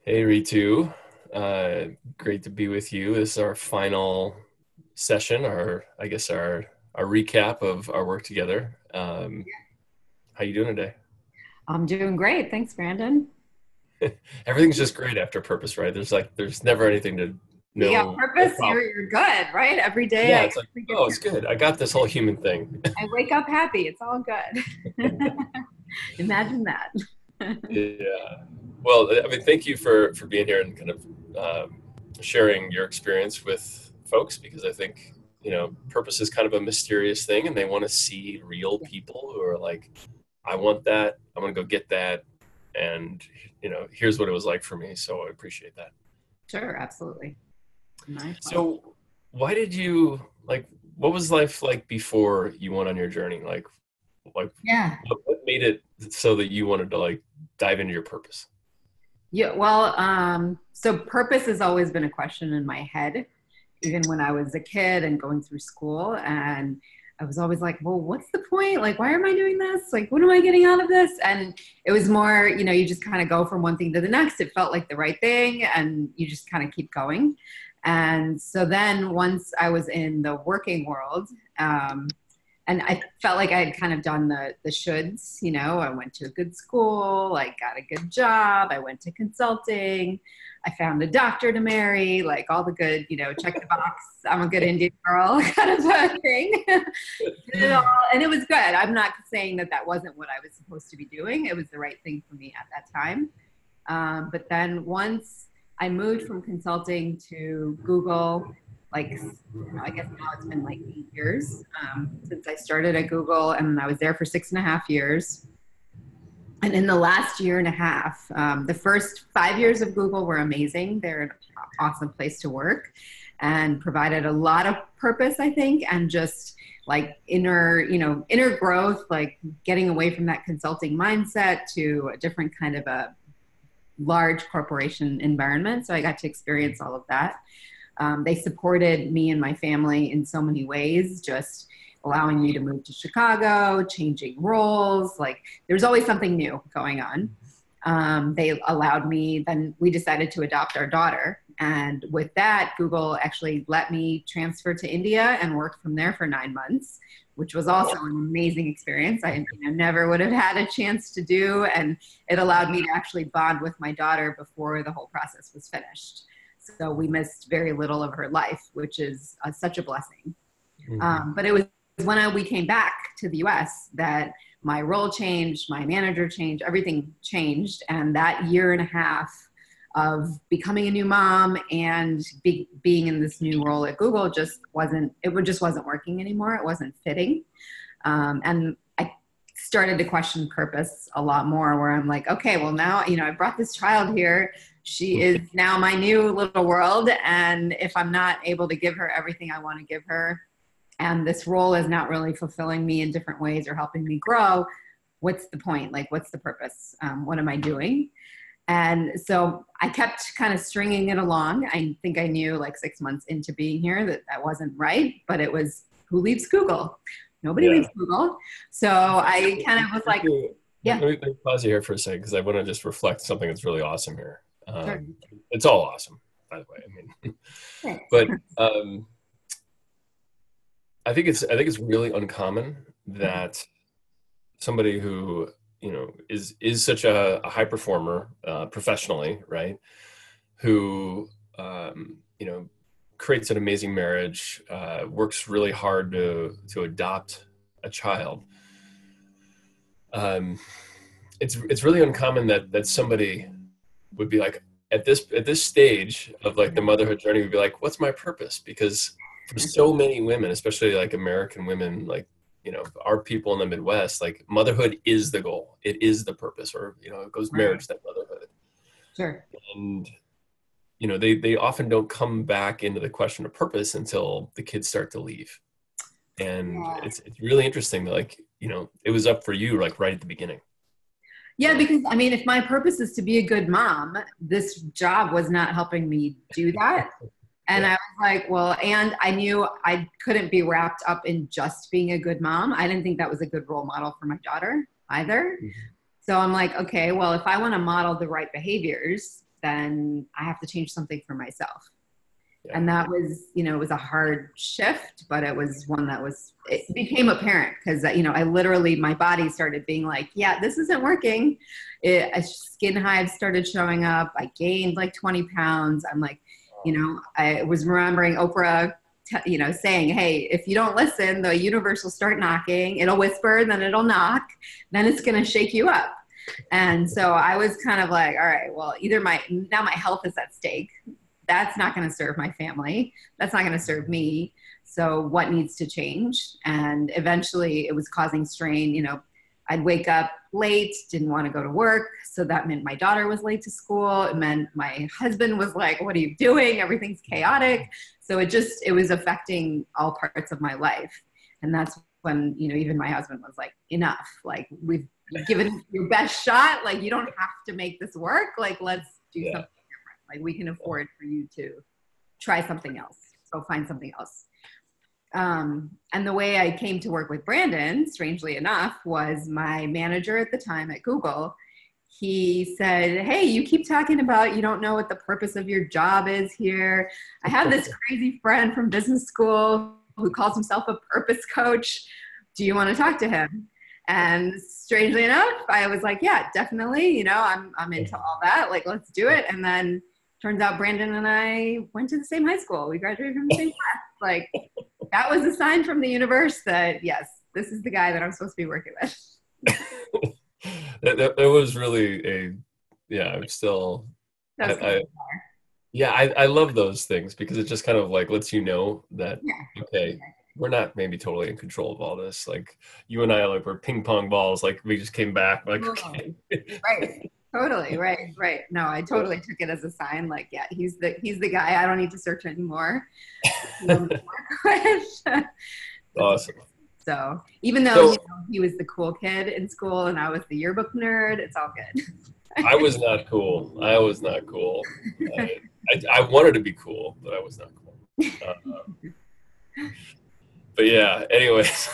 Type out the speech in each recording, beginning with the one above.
Hey Ritu, great to be with you. This is our final session, our recap of our work together. How you doing today? I'm doing great. Thanks, Brandon. Everything's just great after purpose, right? There's never anything to You got no purpose, problem. you're good, right? Every day Yeah, I it's like, think oh, it's good. I got this whole human thing. I wake up happy. It's all good. Imagine that. Yeah. Well, I mean, thank you for being here and kind of sharing your experience with folks because I think purpose is kind of a mysterious thing, and they want to see real Yeah, people who are like, I want that. I'm gonna go get that, and here's what it was like for me. So I appreciate that. sure, absolutely. My pleasure. So, why did you like? What was life like before you went on your journey? Like Yeah. what made it so that you wanted to like dive into your purpose? Yeah, well, so purpose has always been a question in my head, even when I was a kid and going through school. And I was always like, well, what's the point? Like, why am I doing this? Like, what am I getting out of this? And it was more, you just kind of go from one thing to the next. It felt like the right thing, and you just kind of keep going. And so then once I was in the working world, and I felt like I had kind of done the shoulds, I went to a good school, I got a good job, I went to consulting, I found a doctor to marry, like all the good, check the box, I'm a good Indian girl kind of a thing. Did it all, and it was good. I'm not saying that that wasn't what I was supposed to be doing. It was the right thing for me at that time. But then once I moved from consulting to Google, like, I guess now it's been like 8 years since I started at Google, and I was there for 6.5 years. And in the last year and a half, the first 5 years of Google were amazing. They're an awesome place to work and provided a lot of purpose, I think, and just like inner growth, like getting away from that consulting mindset to a different kind of a large corporation environment. So I got to experience all of that. They supported me and my family in so many ways, just allowing me to move to Chicago, changing roles. Like there's always something new going on. They allowed me, then we decided to adopt our daughter. And with that, Google actually let me transfer to India and work from there for 9 months, which was also an amazing experience. I never would have had a chance to do. And it allowed me to actually bond with my daughter before the whole process was finished. So we missed very little of her life, which is such a blessing. Mhm. But it was when we came back to the US that my role changed, my manager changed, everything changed. And that year and a half of becoming a new mom and being in this new role at Google just wasn't working anymore. It wasn't fitting. And I started to question purpose a lot more, where I'm like, okay, well now, I brought this child here. She is now my new little world. And if I'm not able to give her everything I want to give her, and this role is not really fulfilling me in different ways or helping me grow, what's the point? Like, what's the purpose? What am I doing? And so I kept kind of stringing it along. I think I knew like 6 months into being here that that wasn't right, but it was, who leaves Google? Nobody leaves Yeah. Google. So I kind of was like, Let yeah, me, let me pause you here for a second because I want to just reflect something that's really awesome here. sure. It's all awesome, by the way. I mean, Thanks. but I think it's really uncommon that somebody who is such a high performer professionally, right? Who creates an amazing marriage, works really hard to adopt a child. Um, it's really uncommon that somebody would be like at this stage of like the motherhood journey would be like, what's my purpose? Because for so many women, especially like American women, like our people in the Midwest, like motherhood is the goal, it is the purpose, or it goes Right. marriage then motherhood, Sure. and they often don't come back into the question of purpose until the kids start to leave, and Yeah. it's really interesting that like it was up for you like right at the beginning. Yeah, because I mean, if my purpose is to be a good mom, this job was not helping me do that. And Yeah. I was like, well, and I knew I couldn't be wrapped up in just being a good mom. I didn't think that was a good role model for my daughter either. Mhm. So I'm like, okay, well, if I want to model the right behaviors, then I have to change something for myself. Yeah. And that was, it was a hard shift, but it was one that it became apparent because, I literally, my body started being like, yeah, this isn't working. Skin hives started showing up. I gained like 20 pounds. I'm like, I was remembering Oprah, saying, hey, if you don't listen, the universe will start knocking. It'll whisper, then it'll knock, then it's going to shake you up. And so I was kind of like, all right, well, either my health is at stake. That's not going to serve my family. That's not going to serve me. So what needs to change? And eventually it was causing strain. I'd wake up late, didn't want to go to work. So that meant my daughter was late to school. It meant my husband was like, what are you doing? Everything's chaotic. So it was affecting all parts of my life. And that's when, even my husband was like, enough. Like, we've given your best shot. Like, you don't have to make this work. Like, let's do something different. Like, we can afford for you to try something else. So find something else. And the way I came to work with Brandon, strangely enough, was my manager at the time at Google. He said, hey, you keep talking about you don't know what the purpose of your job is here. I have this crazy friend from business school who calls himself a purpose coach. Do you want to talk to him? And strangely enough, I was like, yeah, definitely. I'm into all that. Like, let's do it. And then turns out Brandon and I went to the same high school. We graduated from the same class. Like, that was a sign from the universe that, yes, this is the guy that I'm supposed to be working with. that was really I'm still, I love those things because it just kind of like lets you know that, okay, we're not maybe totally in control of all this. Like, you and I, like, we're ping pong balls. Like, we just came back. Like, okay. Right. Totally. Right. No, I totally took it as a sign. Like, yeah, he's the guy. I don't need to search anymore. Awesome. So even though he was the cool kid in school and I was the yearbook nerd, it's all good. I was not cool. I wanted to be cool, but I was not cool. But yeah, anyways,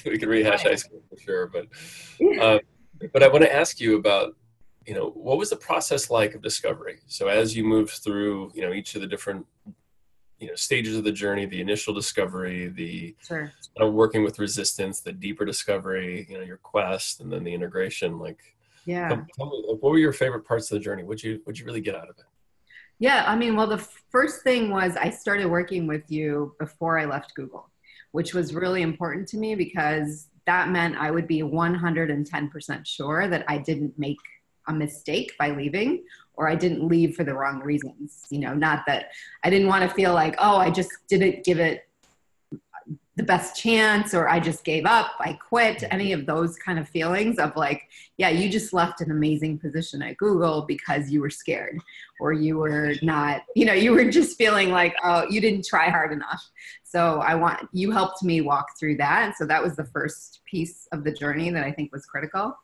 we can rehash high school for sure. But I want to ask you about, what was the process like of discovery? So as you moved through, each of the different, stages of the journey, the initial discovery, the working with resistance, the deeper discovery, your quest, and then the integration. Like, tell me, like, what were your favorite parts of the journey? What'd you really get out of it? Yeah, I mean, well, the first thing was I started working with you before I left Google, which was really important to me because that meant I would be 110% sure that I didn't make a mistake by leaving, or I didn't leave for the wrong reasons. Not that I didn't want to feel like, oh, I just didn't give it the best chance, or I just gave up, I quit, any of those kind of feelings of like, yeah, you just left an amazing position at Google because you were scared, or you were not, you were just feeling like, oh, you didn't try hard enough. So you helped me walk through that. And so that was the first piece of the journey that I think was critical.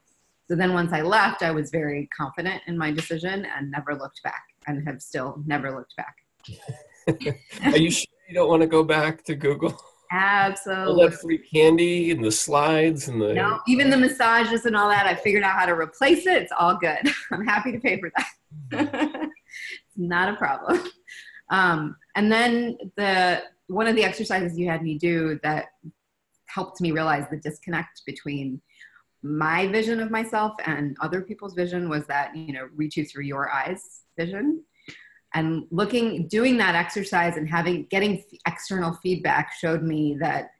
So then once I left, I was very confident in my decision and never looked back, and have still never looked back. Are you sure you don't want to go back to Google? Absolutely. All that free candy and the slides and the... No, even the massages and all that, I figured out how to replace it. It's all good. I'm happy to pay for that. It's not a problem. And then one of the exercises you had me do that helped me realize the disconnect between my vision of myself and other people's vision was that, read you through your eyes vision. And doing that exercise and getting external feedback showed me that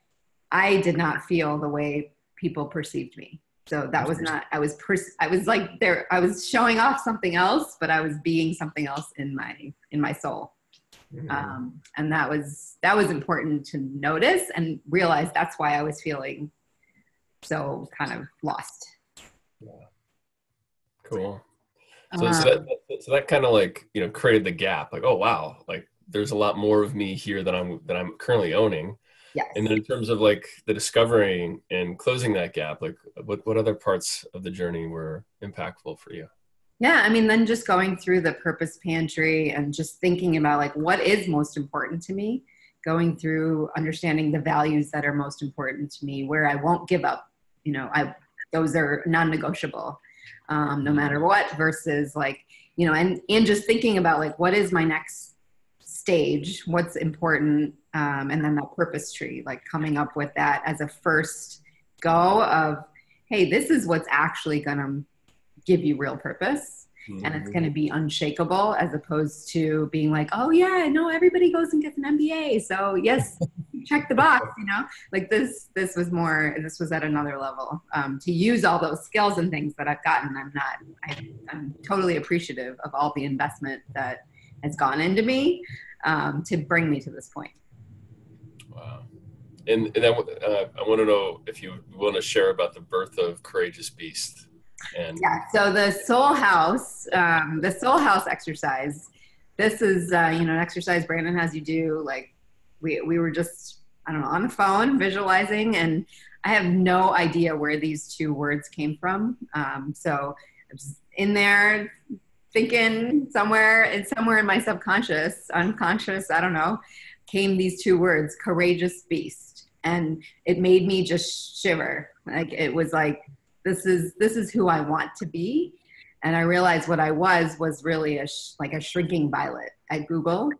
I did not feel the way people perceived me. So that was not, I was like there, I was showing off something else, but I was being something else in my soul. Mm-hmm. And that was important to notice and realize that's why I was feeling so kind of lost. Yeah. Cool. So that kind of like, created the gap. Like, oh, wow, like there's a lot more of me here that I'm currently owning. Yes. And then in terms of like the discovering and closing that gap, like what other parts of the journey were impactful for you? Yeah. I mean, then just going through the purpose pantry and just thinking about like, what is most important to me, going through understanding the values that are most important to me, where I won't give up, those are non-negotiable. no matter what, versus like, you know, and just thinking about like, what is my next stage? What's important? And then that purpose tree, like coming up with that as a first go of, hey, this is what's actually going to give you real purpose. And it's going to be unshakable, as opposed to being like, oh yeah, no, everybody goes and gets an MBA. So yes, check the box, you know, like this was at another level, to use all those skills and things that I've gotten. I'm totally appreciative of all the investment that has gone into me, to bring me to this point. Wow. And then I want to know if you want to share about the birth of Courageous Beast. And yeah, so the Soul House exercise, this is, you know, an exercise Brandon has you do. Like we were just, I don't know, on the phone visualizing, and I have no idea where these two words came from. So I'm just in there thinking somewhere in my subconscious, unconscious, I don't know, came these two words, Courageous Beast. And it made me just shiver. Like, it was like, this is who I want to be. And I realized what I was really like a shrinking violet at Google.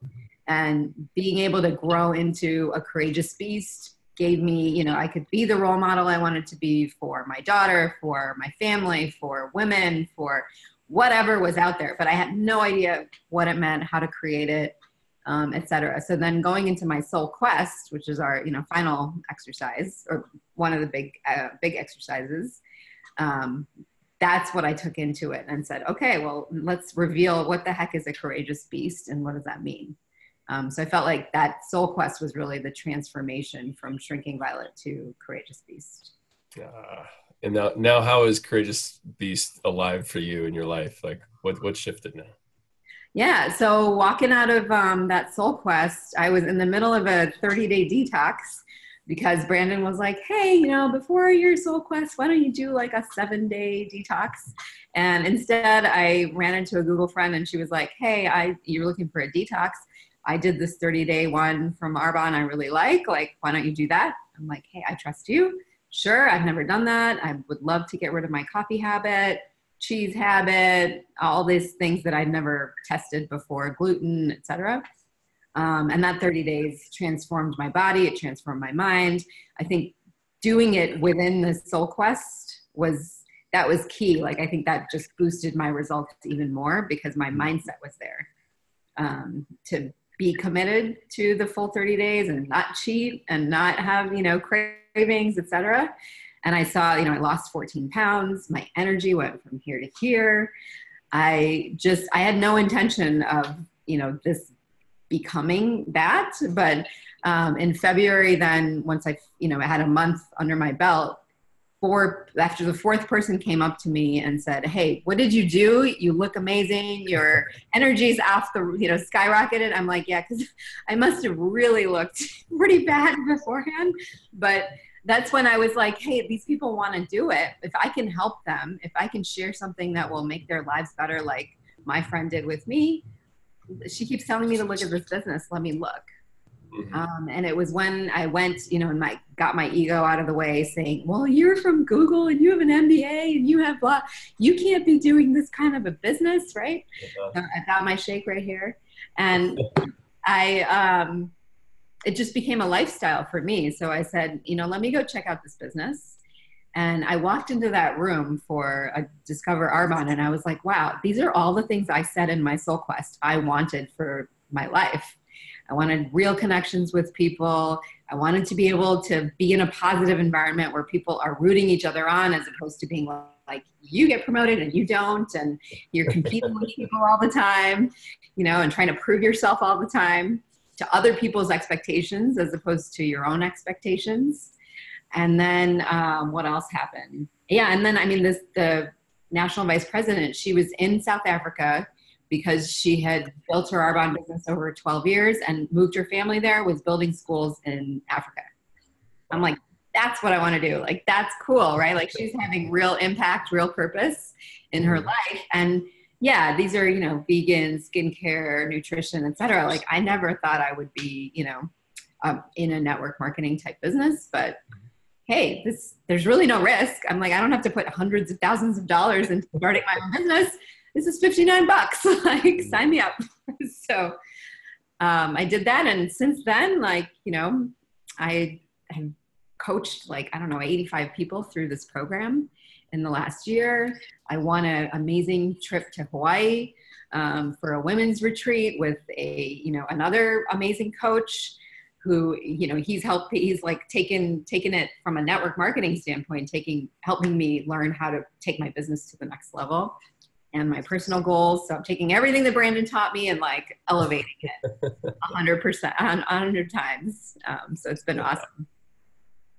And being able to grow into a courageous beast gave me, you know, I could be the role model I wanted to be for my daughter, for my family, for women, for whatever was out there. But I had no idea what it meant, how to create it, etc. So then going into my Soul Quest, which is our, you know, final exercise, or one of the big exercises, that's what I took into it and said, okay, well, let's reveal what the heck is a courageous beast and what does that mean? So I felt like that Soul Quest was really the transformation from shrinking violet to courageous beast. And now how is Courageous Beast alive for you in your life? Like what shifted now? Yeah, so walking out of that Soul Quest, I was in the middle of a 30-day detox, because Brandon was like, hey, you know, before your Soul Quest, why don't you do like a 7-day detox? And instead I ran into a Google friend, and she was like, hey, you're looking for a detox. I did this 30-day one from Arbonne I really like, why don't you do that? I'm like, hey, I trust you. Sure, I've never done that. I would love to get rid of my coffee habit, cheese habit, all these things that I'd never tested before, gluten, etc. And that 30 days transformed my body. It transformed my mind. I think doing it within the Soul Quest was key. Like, I think that just boosted my results even more, because my mindset was there, to be committed to the full 30 days and not cheat and not have, you know, cravings, etc. And I saw, you know, I lost 14 pounds. My energy went from here to here. I had no intention of, you know, this becoming that. But in February, then once I had a month under my belt, after the fourth person came up to me and said, hey, what did you do? You look amazing. Your energy's skyrocketed. I'm like, yeah, because I must have really looked pretty bad beforehand. But that's when I was like, hey, these people want to do it. If I can help them, if I can share something that will make their lives better, like my friend did with me, she keeps telling me to look at this business. Let me look. And it was when I went, you know, and got my ego out of the way, saying, well, you're from Google and you have an MBA and you have blah, you can't be doing this kind of a business, right? So I got my shake right here. And it just became a lifestyle for me. So I said, you know, let me go check out this business. And I walked into that room for a Discover Arbonne, and I was like, wow, these are all the things I said in my Soul Quest I wanted for my life. I wanted real connections with people. I wanted to be able to be in a positive environment where people are rooting each other on, as opposed to being like, you get promoted and you don't, and you're competing with people all the time, you know, and trying to prove yourself all the time to other people's expectations as opposed to your own expectations. And then what else happened? Yeah, and then, I mean, the national vice president, she was in South Africa because she had built her Arbonne business over 12 years and moved her family there, was building schools in Africa. I'm like, that's what I want to do. Like, that's cool, right? Like, she's having real impact, real purpose in her life. And yeah, these are, you know, vegan, skincare, nutrition, et cetera. Like, I never thought I would be, you know, in a network marketing type business, but hey, there's really no risk. I'm like, I don't have to put hundreds of thousands of dollars into starting my own business. This is $59. Like, sign me up. So I did that. And since then, like, I have coached like, I don't know, 85 people through this program in the last year. I won an amazing trip to Hawaii for a women's retreat with another amazing coach who, he's like taken it from a network marketing standpoint, helping me learn how to take my business to the next level and my personal goals. So I'm taking everything that Brandon taught me and like elevating it 100%, 100 times. So it's been awesome.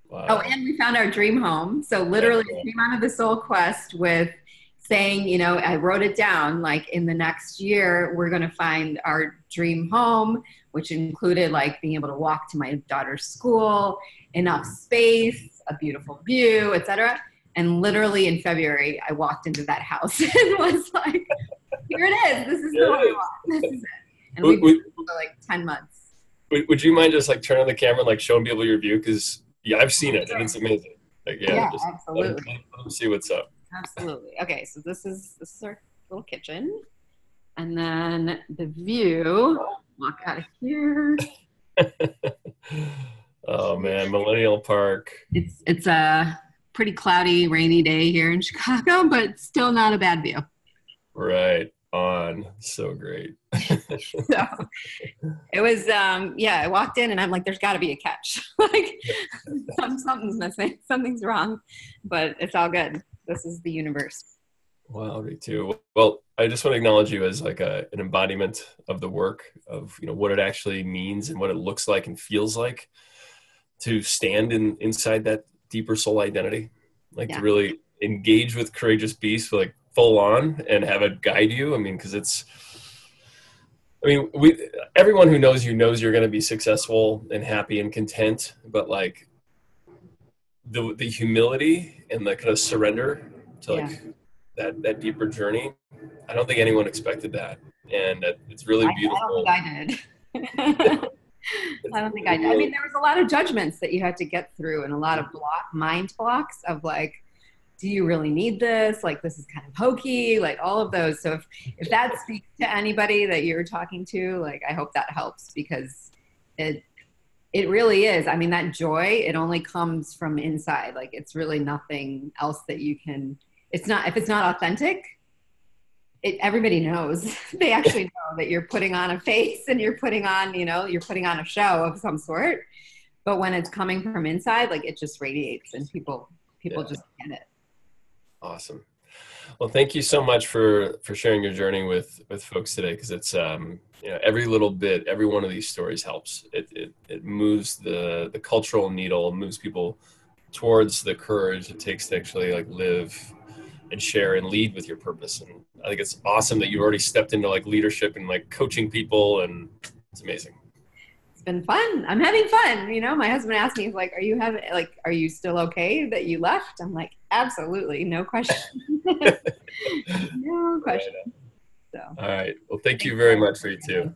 Wow. Oh, and we found our dream home. So literally came out of the Soul Quest with saying, I wrote it down, like in the next year, we're going to find our dream home, which included like being able to walk to my daughter's school, enough space, a beautiful view, etc. And literally in February, I walked into that house and was like, here it is. This is the one I want. This is it. And we've been for like 10 months. Would you mind just like turning on the camera and like showing people your view? Because I've seen it and it's amazing. Like, just absolutely. Let them see what's up. Absolutely. Okay, so this is our little kitchen, and then the view. Walk out of here. Oh man, Millennial Park. It's a pretty cloudy, rainy day here in Chicago, but still not a bad view. Right on. So great. So it was, I walked in and I'm like, there's got to be a catch. Like something's missing, something's wrong, but it's all good. This is the universe. Wow, me too. Well, I just want to acknowledge you as like an embodiment of the work of, what it actually means and what it looks like and feels like to stand inside that deeper soul identity, like to really engage with Courageous Beast, like full on and have it guide you. I mean, because everyone who knows you knows you're going to be successful and happy and content, but like the humility and the kind of surrender to like that deeper journey, I don't think anyone expected that. And it's really beautiful. I don't think I did. I don't think I did. I mean, there was a lot of judgments that you had to get through and a lot of mind blocks of like, do you really need this? Like, this is kind of hokey, like all of those. So if that speaks to anybody that you're talking to, like, I hope that helps, because it really is. I mean, that joy, it only comes from inside. Like, it's really nothing else that you can, if it's not authentic, everybody knows. They actually know that you're putting on a face and you're putting on, you're putting on a show of some sort. But when it's coming from inside, like, it just radiates and people just get it. Awesome. Well, thank you so much for sharing your journey with folks today, because it's every little bit, every one of these stories helps. It moves the cultural needle, moves people towards the courage it takes to actually like live and share and lead with your purpose. And I think it's awesome that you've already stepped into like leadership and like coaching people, and it's amazing. Been fun. I'm having fun. My husband asked me, he's like, are you still okay that you left? I'm like, absolutely. No question. No question. So. All right. Well, thank you very much for you too.